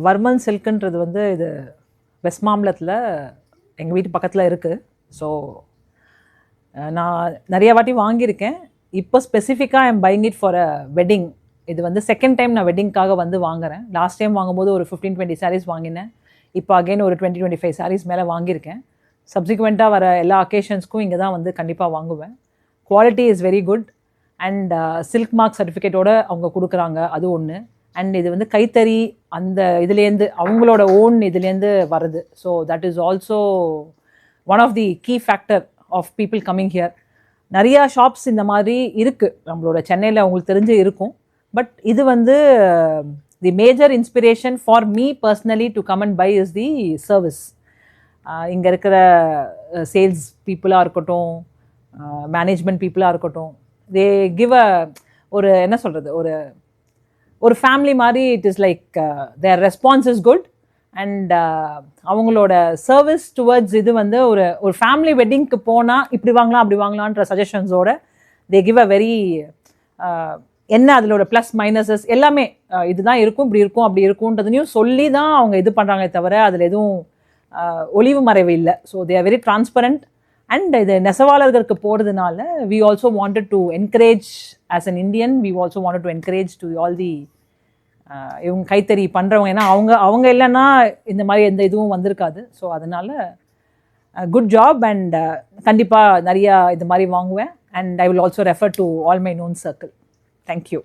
வர்மன் சில்க்குன்றது வந்து இது வெஸ்ட் மாம்பலத்தில் எங்கள் வீட்டு பக்கத்தில் இருக்குது. ஸோ நான் நிறைய வாட்டி வாங்கியிருக்கேன். இப்போ ஸ்பெசிஃபிக்காக I'm buying it for a wedding. இது வந்து செகண்ட் டைம் நான் வெட்டிங்க்காக வந்து வாங்குகிறேன். லாஸ்ட் டைம் வாங்கும்போது ஒரு 15-20 sarees வாங்கினேன். இப்போ அகெயின் ஒரு 20-25 sarees மேலே வாங்கியிருக்கேன். சப்சிக்வெண்ட்டாக வர எல்லா அக்கேஷன்ஸ்க்கும் இங்கே தான் வந்து கண்டிப்பாக வாங்குவேன். Quality is very good and silk mark சர்டிஃபிகேட்டோட அவங்க கொடுக்குறாங்க, அது ஒன்று. அண்ட் இது வந்து கைத்தறி அந்த இதுலேருந்து அவங்களோட ஓன் இதுலேருந்து வருது. So that is also one of the key factor of people coming here. நிறையா ஷாப்ஸ் இந்த மாதிரி இருக்குது நம்மளோட சென்னையில், அவங்களுக்கு தெரிஞ்சு இருக்கும். பட் இது வந்து the major inspiration for me personally to come and buy is the service. இங்கே இருக்கிற சேல்ஸ் பீப்புளாக இருக்கட்டும், மேனேஜ்மெண்ட் பீப்புளாக இருக்கட்டும், தே கிவ் அ ஒரு என்ன சொல்கிறது, ஒரு ஃபேமிலி மாதிரி. It is like their response is good and அவங்களோட சர்வீஸ் டுவர்ட்ஸ் இது வந்து ஒரு ஃபேமிலி வெட்டிங்க்கு போனால் இப்படி வாங்கலாம் அப்படி வாங்கலான்ற சஜஷன்ஸோட தே கிவ் அ வெரி என்ன அதிலோட ப்ளஸ் மைனஸஸ் எல்லாமே இதுதான் இருக்கும், இப்படி இருக்கும், அப்படி இருக்கும்ன்றதையும் சொல்லி தான் அவங்க இது பண்ணுறாங்களே தவிர அதில் எதுவும் ஒளிவு மறைவு இல்லை. So they are very transparent. And இது நெசவாளர்களுக்கு போகிறதுனால we also wanted to encourage as an Indian, we also wanted to encourage to all the இவங்க கைத்தறி பண்ணுறவங்க. ஏன்னா அவங்க இல்லைன்னா இந்த மாதிரி எந்த இதுவும் வந்திருக்காது. ஸோ அதனால் குட் ஜாப் அண்ட் கண்டிப்பாக நிறையா இது மாதிரி வாங்குவேன். And I will also refer to all my known circle. Thank you.